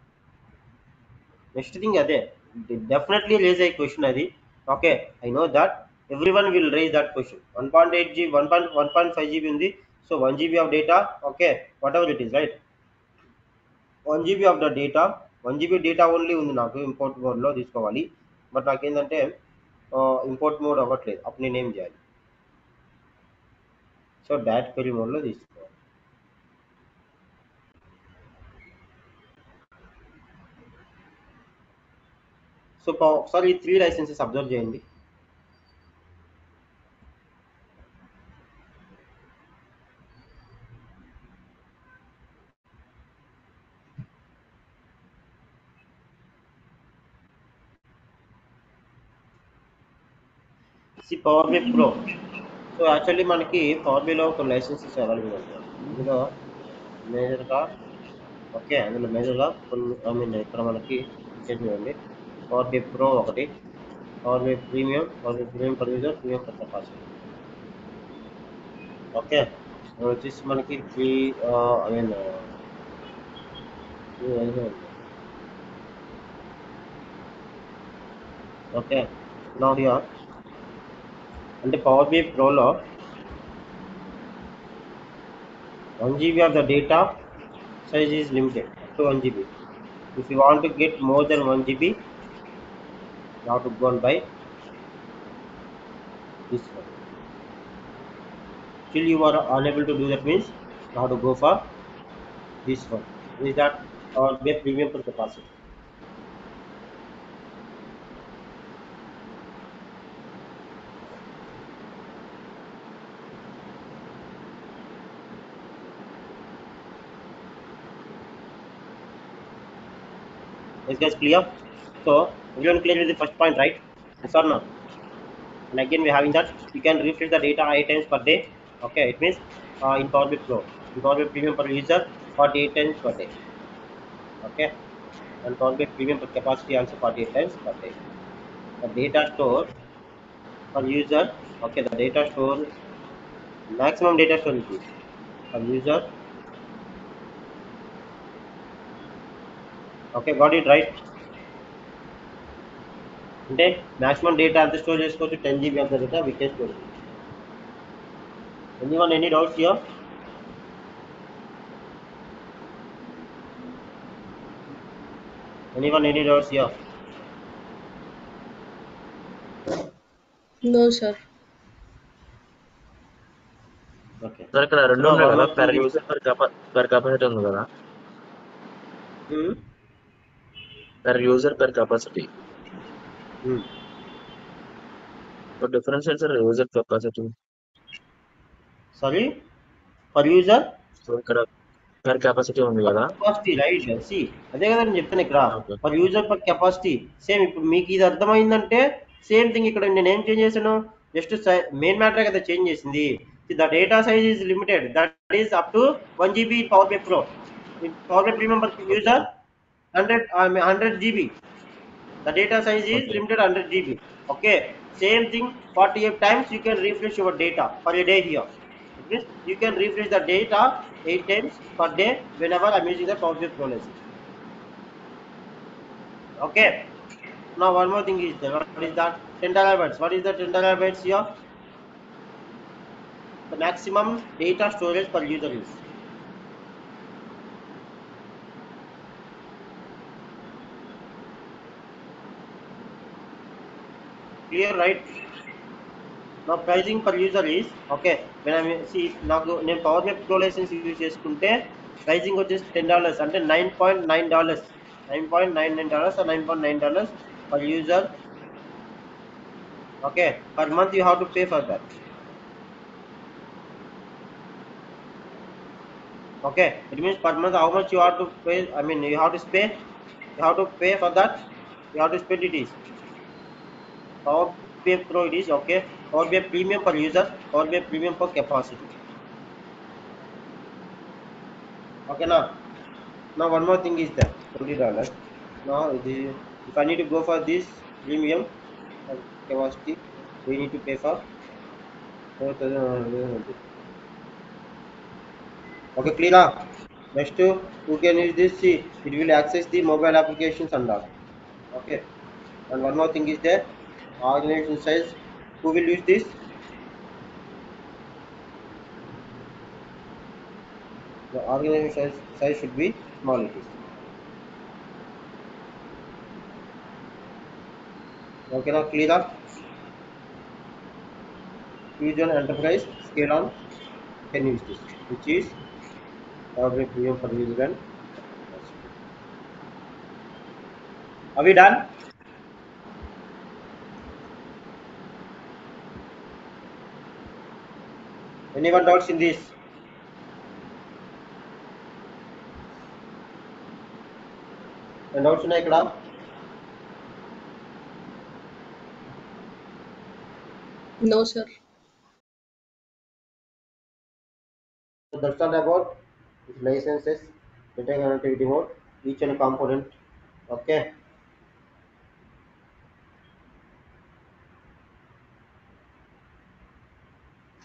నెక్స్ట్ థింగ్ అదే డెఫినెట్లీ రేజ్ అయ్యే క్వశ్చన్ అది. Okay, I know that everyone will raise that question. 1.8 GB 1.5 GB ఉంది. So 1 GB of data. Okay, whatever it is right. 1 GB of the data, 1 GB data only ఉంది నాకు. Import మోడ్లో తీసుకోవాలి, but నాకేంటంటే import mode అవ్వట్లేదు. అప్పుడు నేనేం చేయాలి? సో డైరెక్ట్ క్వరీ మోడ్లో తీసుకోవాలి. సో ఒకసారి ఈ 3 లైసెన్సెస్ అబ్జర్వ్ చేయండి. See power BI pro. So actually మనకి పవర్ బిలో ఒక లైసెన్సెస్ అవైలబుల్ ఉంటాయి. ఇందులో మేజర్గా ఓకే, అందులో మేజర్గా కొన్ని ఐ మీన్ ఇక్కడ మనకి చూడండి, పవర్ బి ప్రో ఒకటి, power BI premium, power BI premium per user, premium per capacity. Okay, వచ్చేసి మనకి ఐ మీన్ ఓకే. నా హియర్ అంటే పవర్ బి ప్రోలో 1 GB of the data size is limited up to 1 GB. If you want to get more than 1 GB, you have to go and buy this one. Still you are unable to do that, means you have to go for this one. Is that or be premium per capacity. Is guys clear? So everyone clear with the first point, right? Yes or no? And again we're having that you can refresh the data 8 times per day. Okay, it means in Power BI Pro, in Power BI Premium per user 48 times per day. Okay, and Power BI Premium per capacity also 48 times per day. The data store per user, okay, the data store maximum data storage is per user. Okay, got it right? అంటే maximum data అంత store చేసుకోవచ్చు, 10 GB of the data we can store. Anyone any doubts here? Anyone any doubts here? No, sir. Okay. Sir ఇక్కడ రెండు No, ఉన్నాయి one కదా, more per thing is user per capacity ఉంది కదా, hmm? Per user per capacity. Hmm. Difference ఏంటి sir user capacity? Sorry, per user so ఇక్కడ per capacity ఉంది కదా. Capacity right. సి అదే కదా నేను చెప్తాను ఇక్కడ okay per user per capacity same. ఇప్పుడు మీకు ఇది అర్థమైందంటే సేమ్ థింగ్ ఇక్కడ నేను ఏం చేంజ్ చేశాను, జస్ట్ మెయిన్ మ్యాటర్ కదా చేంజ్ చేసింది. The data size is limited, that is up to 1 GB power by pro. Power by premium per user 100 GB. The data size is okay limited 100 GB. Okay, same thing 48 times you can refresh your data per a day here. It means you can refresh the data 8 times per day whenever I'm using the Power BI Pro license. Okay, now one more thing is there. What is that? 10 terabytes. What is the 10 terabytes here? The maximum data storage per user is. Clear, right? Now pricing per user is okay. When I see నాకు నేను power by pro licence use చేసుకుంటే pricing వచ్చేసి $10 అంటే $9.9, $9.99 or $9.9 per user. Okay, per month you have to pay for that. Okay, it means per month how much you have to pay, I mean you have to pay for that. You have to spend it is Power BI Pro it is okay. Power BI Premium per user, Power BI Premium per capacity. Okay, now one more thing is that $20. Now if I need to go for this premium capacity, we need to pay for 4,000. Okay, clear now? Next who can use this? See, it will access the mobile applications and all. Okay, and one more thing is there, organization size. Who will use this? The organization size should be small it is. Okay, now clear up. Fusion Enterprise Scale on can use this, which is Power BI Premium for user and capacity. Are we done? Anyone doubts in this? And doubts in ikkada? No, sir. So that's all about licenses, data connectivity mode, each and component. Okay.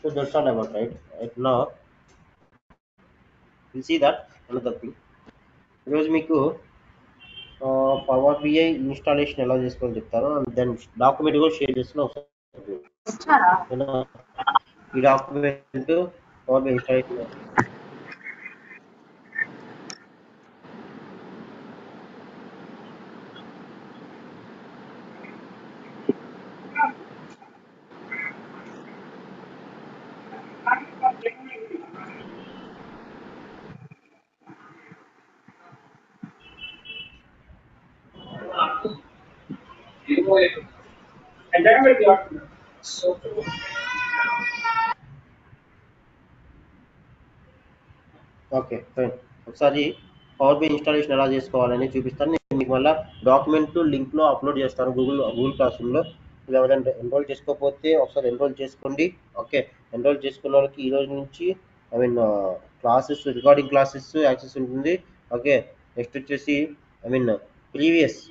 So that's all about right now. We'll see that another thing. ఈరోజు మీకు power BI installation ఎలా చేసుకొని చెప్తాను then document కూడా share చేస్తున్నా ఒకసారి ఓకేనా? ఈ document power BI installation okay fine. ఒకసారి పవర్ బిఐ ఇన్స్టాలేషన్ ఎలా చేసుకోవాలని చూపిస్తాను. నేను మీకు మళ్ళీ డాక్యుమెంట్ లింక్లో అప్లోడ్ చేస్తాను గూగుల్ క్లాస్ రూమ్లో. మీరు ఎవరైనా ఎన్రోల్ చేసుకోకపోతే ఒకసారి ఎన్రోల్ చేసుకోండి. ఓకే, ఎన్రోల్ చేసుకున్న వాళ్ళకి ఈ రోజు నుంచి I mean classes recording classes access ఉంటుంది. ఓకే, నెక్స్ట్ వచ్చేసి I mean previous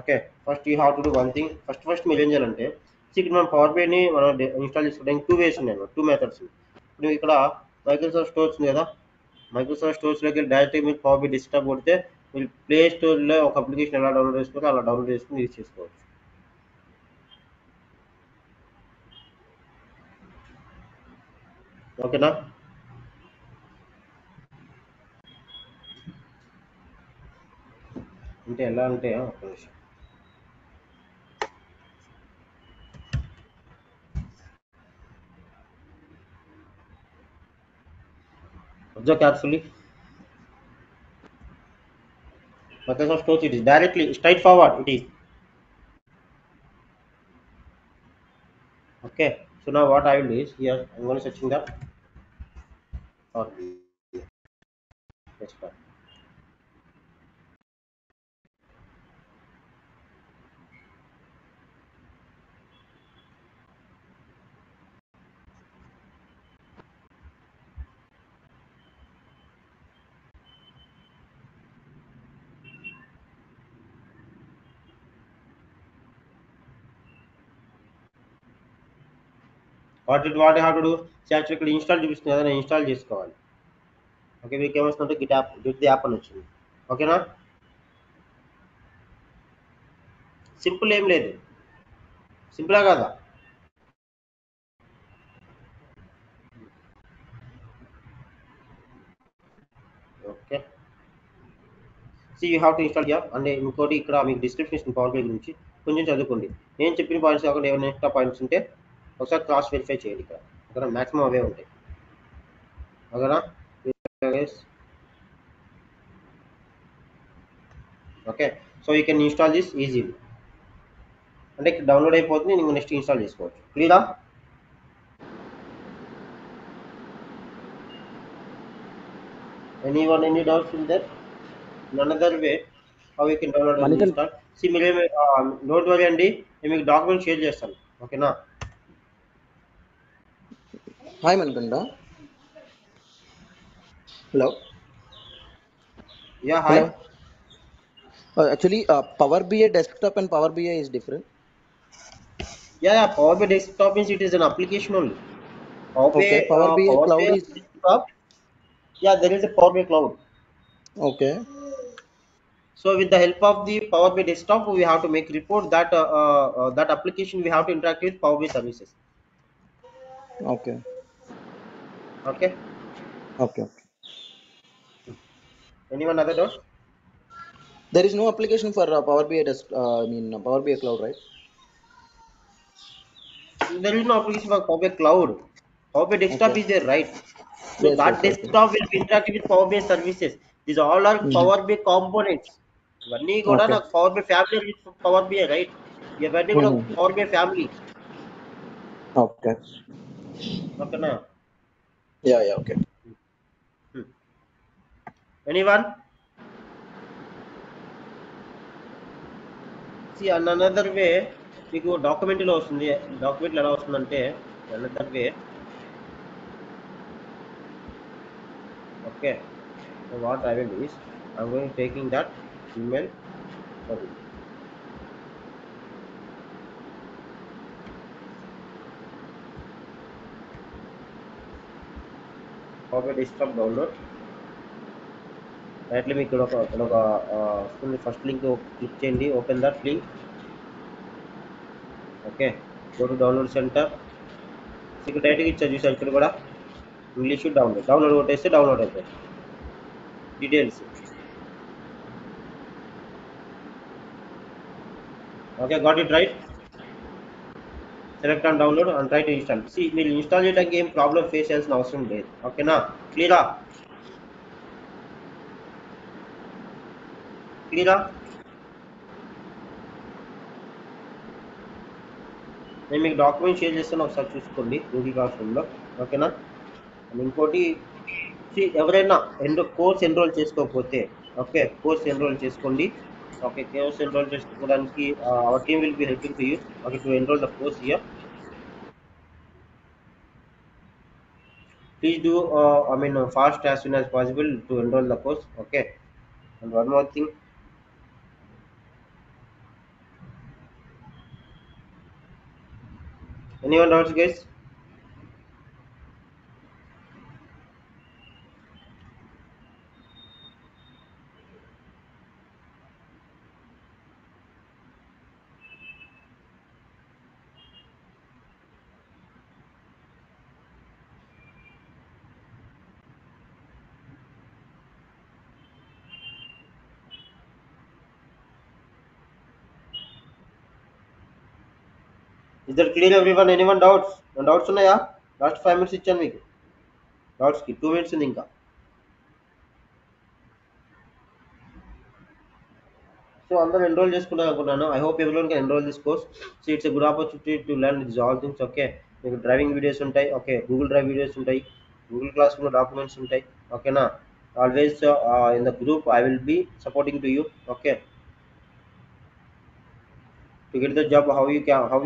okay, first you have to do one thing. First మీరు ఏం చేయాలంటే ఇక్కడ మనం పవర్ బిఐని మనం ఇన్స్టాల్ చేసుకోవడానికి 2 ways ఉన్నాయి, 2 మెథడ్స్. ఇప్పుడు ఇక్కడ మైక్రోసాఫ్ట్ స్టోర్స్ ఉంది కదా, మైక్రోసాఫ్ట్ స్టోర్స్లోకి డైరెక్ట్గా మీరు పవర్ బిఐ డెస్క్టాప్ కొడితే మీరు ప్లే స్టోర్లో ఒక అప్లికేషన్ ఎలా డౌన్లోడ్ చేసుకోవచ్చు అలా డౌన్లోడ్ చేసుకుని యూజ్ చేసుకోవచ్చు. ఓకేనా? అంటే ఎలా అంటే ఒక నిమిషం. Observe carefully. Microsoft Stores, it is directly straightforward. It is okay. So now what I will do is here I'm going to searching that or desktop. What you have to do? Actually install చూపిస్తుంది కదా, నేను install చేసుకోవాలి. Okay, మీకు ఏమొస్తుందంటే Git the app అని వచ్చింది. ఓకేనా? Simple ఏం లేదు, సింపులా కదా? Okay, see you have to install app. అంటే ఇంకోటి ఇక్కడ మీకు డిస్క్రిప్షన్ ఇస్తుంది పవర్ బిఐ గురించి, కొంచెం చదువుకోండి. నేను చెప్పిన పాయింట్స్ కాకుండా ఏమైనా ఎక్స్ట్రా పాయింట్స్ ఉంటే ఒకసారి క్రాస్ వెరిఫై చేయండి. ఇక్కడ మ్యాక్సిమం అవే ఉంటాయి. ఓకేనా? Okay, so you can install this easily. అంటే డౌన్లోడ్ అయిపోతుంది, నేను నెక్స్ట్ ఇన్స్టాల్ చేసుకోవచ్చు. క్లియరా? any doubts in there? In another way how you can download and install. See మీరు డోంట్ వరీ అండి, నేను మీకు డాక్యుమెంట్ షేర్ చేస్తాను. ఓకేనా? హాయ్ మనకండ. Hello. Yeah, hi. Actually, Power BI desktop and Power BI is different. Yeah, Power BI desktop means it is an application only. Okay, Power BI cloud is desktop. Yeah, there is a Power BI cloud. okay. So with the help of the Power BI desktop, we have to make report that that application we have to interact with Power BI services. Okay. Okay. Okay. Anyone other doubt? There is no application for Power BI Power BI cloud, right? There is no application for Power BI cloud. Power BI desktop Okay. is there, right? So Yes, that yes, okay. desktop will be interacting with Power BI services. These all are Power BI components. ఇవన్నీ కూడా Okay. నాకు power BI family with power BI right. ఇవన్నీ కూడా power BI family. Okay. ఓకేనా? Yeah, okay. Anyone? See, another way మీకు డాక్యుమెంట్లో వస్తుంది. డాక్యుమెంట్లో ఎలా వస్తుందంటే another way. Okay. So what I will do is I'm going taking that email for you. Power desktop download. Directly మీకు ఇక్కడ ఒక వస్తుంది. ఫస్ట్ లింక్ క్లిక్ చేయండి. Open that link. Okay, go to download centre. ఇక్కడ డైరెక్ట్గా ఇచ్చారు చూసారు, ఇక్కడ కూడా ఇంగ్లీష్ డౌన్లోడ్ కొట్టేస్తే డౌన్లోడ్ అవుతుంది details. Okay, got it right. Select and download and try to install. మీరు ఇన్స్టాల్ చేయడానికి ఏం ప్రాబ్లం ఫేస్ చేయాల్సిన అవసరం లేదు. ఓకేనా? క్లియరా? నేను మీకు డాక్యుమెంట్ షేర్ చేస్తాను, ఒకసారి చూసుకోండి గూగుల్ క్లాస్ రూమ్లో. ఓకేనా? అండ్ ఇంకోటి, ఎవరైనా కోర్స్ ఎన్రోల్ చేసుకోకపోతే, ఓకే, కోర్స్ ఎన్రోల్ చేసుకోండి. ఓకే, కోర్స్ ఎన్రోల్ చేసుకోవడానికి our team will be helping to you. Okay, to enrol the course here. Please do fast as soon as possible to enroll the course. Okay, and one more thing, anyone doubts guys? Is that clear everyone? Anyone doubts? Doubts ఉన్నాయా? Last 5 minutes ఇచ్చాను మీకు డౌట్స్కి. 2 minutes ఉంది ఇంకా. So అందరూ enrol చేసుకున్నారు అనుకున్నాను. I hope everyone can enrol this course. So it's a good opportunity to learn this all things. Okay, మీకు driving videos ఉంటాయి. ఓకే, గూగుల్ డ్రైవ్ వీడియోస్ ఉంటాయి, గూగుల్ క్లాస్ రూమ్లో డాక్యుమెంట్స్ ఉంటాయి. ఓకేనా? Always in the group I will be supporting to you. Okay, to get the job, how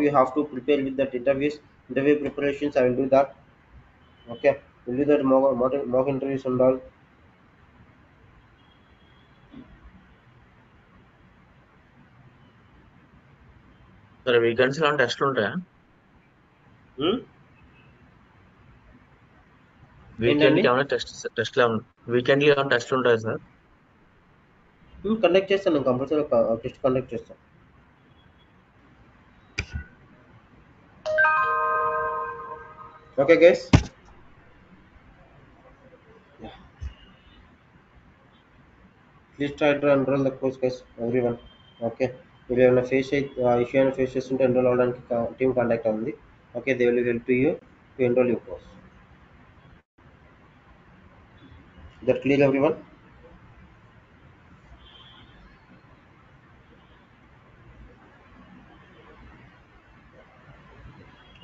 you have to prepare with that interview preparations, I will do that. Okay, we'll do that mock interviews and all. సరే, weekends లో టెస్ట్లు ఉంటాయా? Weekend ఏమైనా weekend ఏమైనా టెస్ట్లు ఉంటాయా sir? Conduct చేస్తాను, నేను కంపల్సరీ టెస్ట్ కండక్ట్ చేస్తాను. Okay guys, please try to enroll the course guys, everyone. Okay, if you have face issue and face చేస్తుంటే enroll అవడానికి టీమ్ కాంటాక్ట్ అవ్వండి. Okay, they will help you to enroll your course. Is that clear everyone?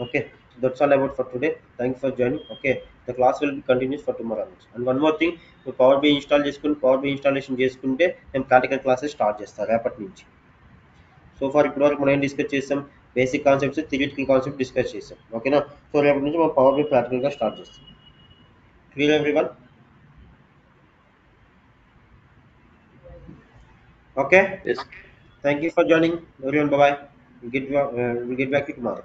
Okay, that's all about for today. Thanks for joining. Okay, the class will be continuous for tomorrow. And one more thing, power B install చేసుకుని power B installation చేసుకుంటే మేము practical classes start చేస్తాం రేపటి నుంచి. So for ఇప్పటివరకు మనం ఏం discuss చేస్తాం? Basic concepts, theoretical concept discuss చేస్తాం. ఓకేనా? సో రేపటి నుంచి మనం పవర్ బి ప్రాక్టికల్గా స్టార్ట్ చేస్తాం. Clear everyone? Okay, Yes. thank you for joining everyone. Bye bye. We'll get back to you tomorrow.